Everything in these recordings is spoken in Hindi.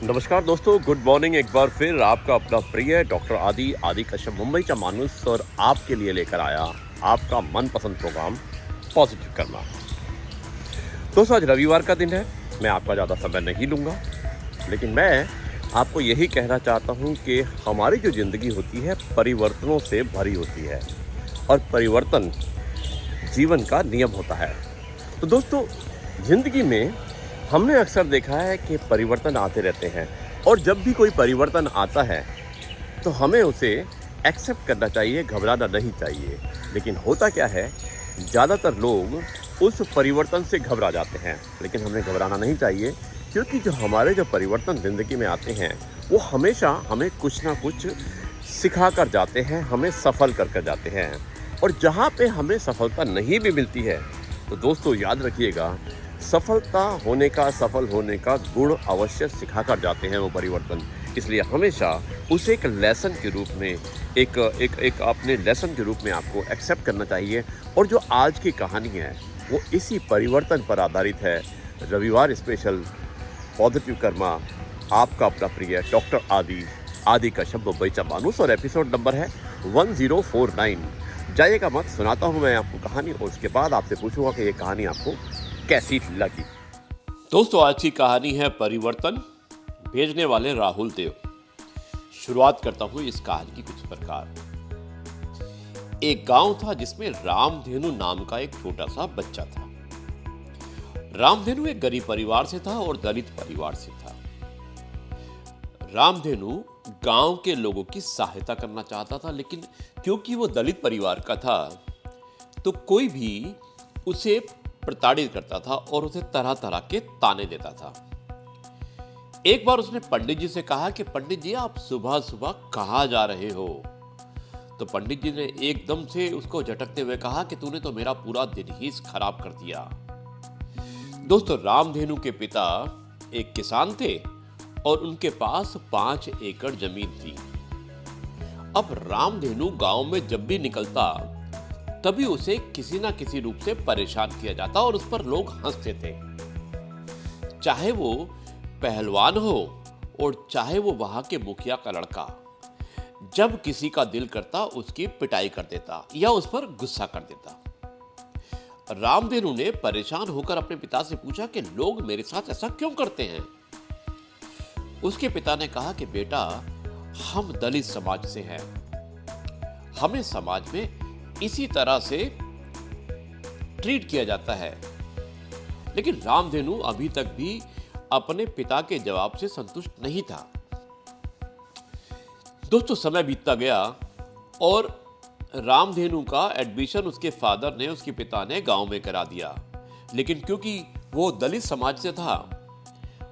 नमस्कार दोस्तों, गुड मॉर्निंग। एक बार फिर आपका अपना प्रिय डॉक्टर आदि कश्यप मुंबईचा माणूस और आपके लिए लेकर आया आपका मनपसंद प्रोग्राम पॉजिटिव करना। दोस्तों, आज रविवार का दिन है। मैं आपका ज़्यादा समय नहीं लूँगा, लेकिन मैं आपको यही कहना चाहता हूँ कि हमारी जो ज़िंदगी होती है परिवर्तनों से भरी होती है और परिवर्तन जीवन का नियम होता है। तो दोस्तों, ज़िंदगी में हमने अक्सर देखा है कि परिवर्तन आते रहते हैं और जब भी कोई परिवर्तन आता है तो हमें उसे एक्सेप्ट करना चाहिए, घबराना नहीं चाहिए। लेकिन होता क्या है, ज़्यादातर लोग उस परिवर्तन से घबरा जाते हैं, लेकिन हमें घबराना नहीं चाहिए, क्योंकि जो परिवर्तन ज़िंदगी में आते हैं वो हमेशा हमें कुछ ना कुछ सिखा कर जाते हैं, हमें सफल कर जाते हैं। और जहाँ पे हमें सफलता नहीं भी मिलती है तो दोस्तों याद रखिएगा, सफल होने का गुण अवश्य सिखा कर जाते हैं वो परिवर्तन। इसलिए हमेशा उसे एक लेसन के रूप में एक अपने लेसन के रूप में आपको एक्सेप्ट करना चाहिए। और जो आज की कहानी है वो इसी परिवर्तन पर आधारित है। रविवार स्पेशल पॉजिटिव कर्मा, आपका अपना प्रिय डॉक्टर आदि कश्यप मुंबईचा माणूस, और एपिसोड नंबर है 1049। जाइएगा मत, सुनाता हूँ मैं आपको कहानी और उसके बाद आपसे पूछूंगा कि ये कहानी आपको कैसी लगी। दोस्तों, आज की कहानी है परिवर्तन। भेजने वाले राहुल देव। शुरुआत करता हूँ इस कहानी की कुछ प्रकार। एक गांव था जिसमें रामधेनु नाम का एक छोटा सा बच्चा था। रामधेनु एक गरीब परिवार से था और दलित परिवार से था। रामधेनु गांव के लोगों की सहायता करना चाहता था, लेकिन क्योंकि वो दलित परिवार का था तो कोई भी उसे प्रताड़ित करता था और उसे तरह तरह के ताने देता था। एक बार उसने पंडित जी से कहा कि पंडित जी, आप सुबह सुबह कहाँ जा रहे हो? तो पंडित जी ने एकदम से उसको झटकते हुए कहा कि तूने तो मेरा पूरा दिन ही खराब कर दिया। दोस्तों, रामधेनु के पिता एक किसान थे और उनके पास 5 एकड़ जमीन थी। अब रामधेनु गांव में जब भी निकलता तभी उसे किसी ना किसी रूप से परेशान किया जाता और उस पर लोग हंसते थे। चाहे वो पहलवान हो और चाहे वो वहां के मुखिया का लड़का, जब किसी का दिल करता उसकी पिटाई कर देता या उस पर गुस्सा कर देता। रामधेनु ने परेशान होकर अपने पिता से पूछा कि लोग मेरे साथ ऐसा क्यों करते हैं? उसके पिता ने कहा कि बेटा, हम दलित समाज से हैं, हमें समाज में इसी तरह से ट्रीट किया जाता है। लेकिन रामधेनु अभी तक भी अपने पिता के जवाब से संतुष्ट नहीं था। दोस्तों, समय बीतता गया और रामधेनु का एडमिशन उसके फादर ने, उसके पिता ने गांव में करा दिया। लेकिन क्योंकि वो दलित समाज से था,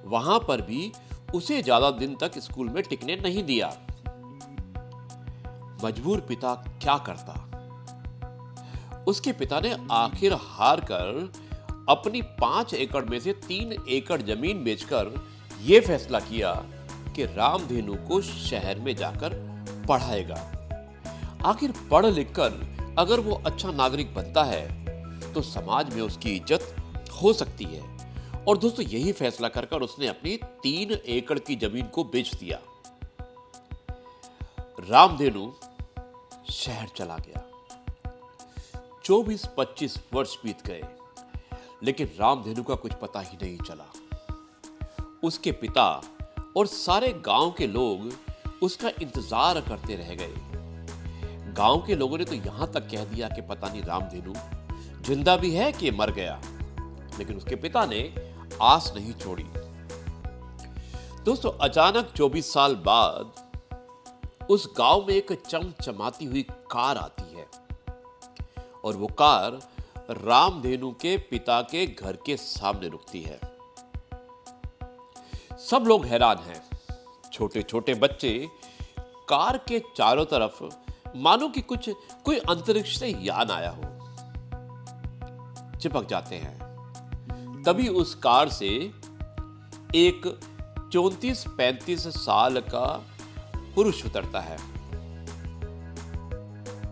वहां पर भी उसे ज्यादा दिन तक स्कूल में टिकने नहीं दिया। मजबूर पिता क्या करता? उसके पिता ने आखिर हार कर अपनी 5 एकड़ में से 3 एकड़ जमीन बेचकर यह फैसला किया कि रामधेनु को शहर में जाकर पढ़ाएगा। आखिर पढ़ लिखकर अगर वो अच्छा नागरिक बनता है तो समाज में उसकी इज्जत हो सकती है। और दोस्तों, यही फैसला कर उसने अपनी 3 एकड़ की जमीन को बेच दिया। रामधेनु शहर चला गया। 24-25 वर्ष बीत गए, लेकिन रामधेनु का कुछ पता ही नहीं चला। उसके पिता और सारे गांव के लोग उसका इंतजार करते रह गए। गांव के लोगों ने तो यहां तक कह दिया कि पता नहीं रामधेनु जिंदा भी है कि मर गया, लेकिन उसके पिता ने आस नहीं छोड़ी। दोस्तों, अचानक 24 साल बाद उस गांव में एक चमचमाती हुई कार आती है और वो कार रामधेनु के पिता के घर के सामने रुकती है। सब लोग हैरान हैं। छोटे छोटे बच्चे कार के चारों तरफ मानो कि कोई अंतरिक्ष से यान आया हो, चिपक जाते हैं। तभी उस कार से एक 34-35 साल का पुरुष उतरता है।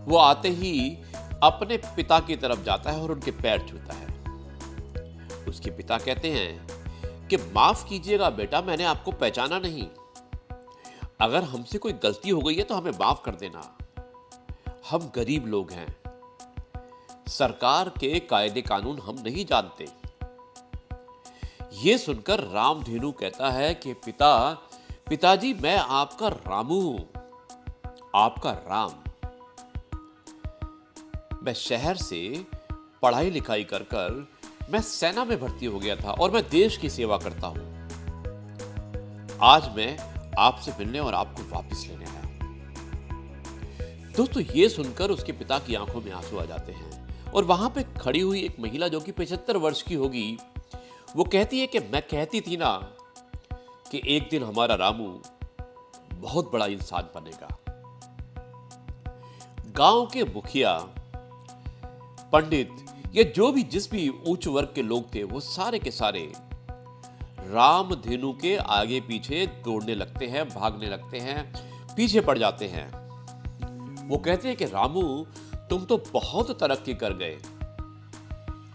वो आते ही अपने पिता की तरफ जाता है और उनके पैर छूता है। उसके पिता कहते हैं कि माफ कीजिएगा बेटा, मैंने आपको पहचाना नहीं। अगर हमसे कोई गलती हो गई है तो हमें माफ कर देना। हम गरीब लोग हैं, सरकार के कायदे कानून हम नहीं जानते। यह सुनकर रामधेनु कहता है कि पिताजी, मैं आपका रामू हूं, आपका राम। मैं शहर से पढ़ाई लिखाई कर मैं सेना में भर्ती हो गया था और मैं देश की सेवा करता हूं। आज मैं आपसे मिलने और आपको वापस लेने आया। दोस्तों, ये सुनकर उसके पिता की आंखों में आंसू आ जाते हैं और वहां पे खड़ी हुई एक महिला जो कि 75 वर्ष की होगी, वो कहती है कि मैं कहती थी ना कि एक दिन हमारा रामू बहुत बड़ा इंसान बनेगा। गांव के मुखिया, पंडित, या जो भी जिस भी उच्च वर्ग के लोग थे, वो सारे के सारे रामधेनु के आगे पीछे दौड़ने लगते हैं, भागने लगते हैं, पीछे पड़ जाते हैं। वो कहते हैं कि रामू, तुम तो बहुत तरक्की कर गए,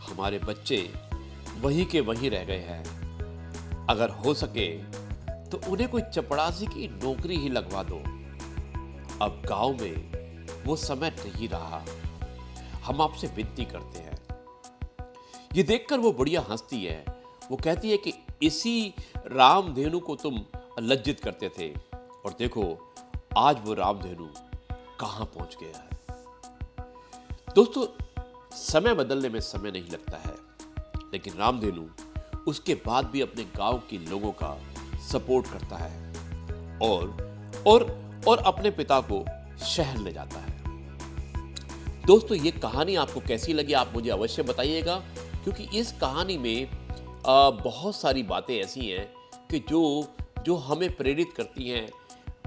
हमारे बच्चे वहीं के वहीं रह गए हैं। अगर हो सके तो उन्हें कोई चपड़ासी की नौकरी ही लगवा दो। अब गांव में वो समय नहीं रहा, हम आपसे विनती करते हैं। ये देखकर वो बुढ़िया हंसती है। वो कहती है कि इसी रामधेनु को तुम लज्जित करते थे और देखो आज वो रामधेनु कहां पहुंच गया है। दोस्तों, समय बदलने में समय नहीं लगता है, लेकिन रामधेनु उसके बाद भी अपने गांव के लोगों का सपोर्ट करता है और अपने पिता को शहर ले जाता है। दोस्तों, ये कहानी आपको कैसी लगी आप मुझे अवश्य बताइएगा, क्योंकि इस कहानी में बहुत सारी बातें ऐसी हैं कि जो हमें प्रेरित करती हैं,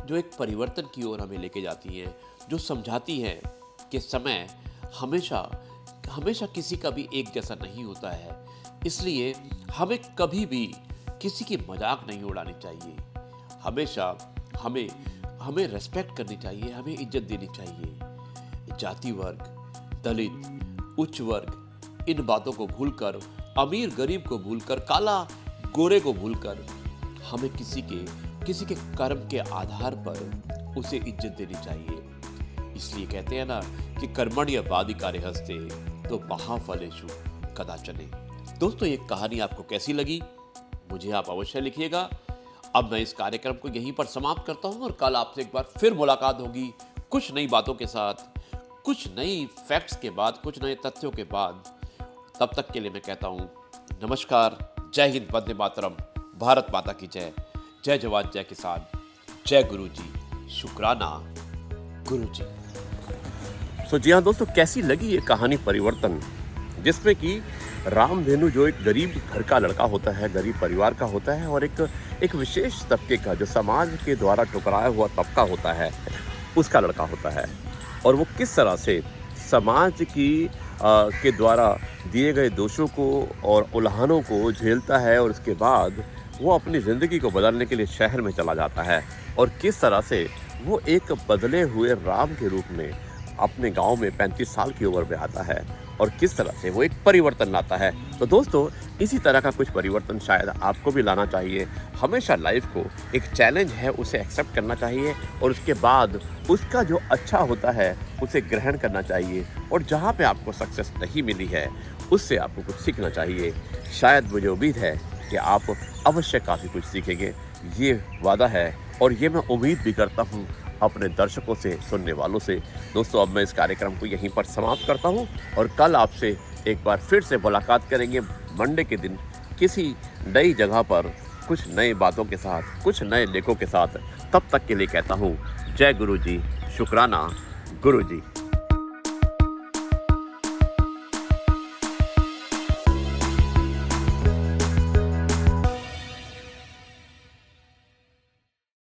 जो एक परिवर्तन की ओर हमें लेके जाती हैं, जो समझाती हैं कि समय हमेशा किसी का भी एक जैसा नहीं होता है। इसलिए हमें कभी भी किसी की मजाक नहीं उड़ानी चाहिए। हमेशा हमें रेस्पेक्ट करनी चाहिए, हमें इज्जत देनी चाहिए। जाति वर्ग, दलित, उच्च वर्ग, इन बातों को भूलकर, अमीर गरीब को भूलकर, काला गोरे को भूलकर, हमें किसी के कर्म के आधार पर उसे इज्जत देनी चाहिए। इसलिए कहते हैं ना कि कर्मण्येवाधिकारस्ते तो महाफलेषु कदाचन। दोस्तों, ये कहानी आपको कैसी लगी मुझे आप अवश्य लिखिएगा। अब मैं इस कार्यक्रम को यहीं पर समाप्त करता हूं और कल आपसे एक बार फिर मुलाकात होगी, कुछ नई बातों के साथ, कुछ नई फैक्ट्स के बाद, कुछ नए तथ्यों के बाद। तब तक के लिए मैं कहता हूं नमस्कार, जय हिंद, वंदे मातरम, भारत माता की जय, जय जवान जय किसान, जय गुरु जी, शुक्राना गुरु जी। तो जी हाँ दोस्तों, कैसी लगी ये कहानी परिवर्तन, जिसमें कि रामधेनु जो एक गरीब घर का लड़का होता है, गरीब परिवार का होता है और एक विशेष तबके का, जो समाज के द्वारा ठुकराया हुआ तबका होता है, उसका लड़का होता है। और वो किस तरह से समाज के द्वारा दिए गए दोषों को और उल्हानों को झेलता है और उसके बाद वो अपनी ज़िंदगी को बदलने के लिए शहर में चला जाता है, और किस तरह से वो एक बदले हुए राम के रूप में अपने गांव में 35 साल की उम्र में आता है और किस तरह से वो एक परिवर्तन लाता है। तो दोस्तों, इसी तरह का कुछ परिवर्तन शायद आपको भी लाना चाहिए। हमेशा लाइफ को एक चैलेंज है, उसे एक्सेप्ट करना चाहिए और उसके बाद उसका जो अच्छा होता है उसे ग्रहण करना चाहिए, और जहाँ पे आपको सक्सेस नहीं मिली है उससे आपको कुछ सीखना चाहिए। शायद मुझे उम्मीद है कि आप अवश्य काफ़ी कुछ सीखेंगे, ये वादा है और ये मैं उम्मीद भी करता हूँ अपने दर्शकों से, सुनने वालों से। दोस्तों, अब मैं इस कार्यक्रम को यहीं पर समाप्त करता हूं और कल आपसे एक बार फिर से मुलाकात करेंगे मंडे के दिन, किसी नई जगह पर, कुछ नई बातों के साथ, कुछ नए लेखों के साथ। तब तक के लिए कहता हूं जय गुरु जी, शुक्राना गुरु जी।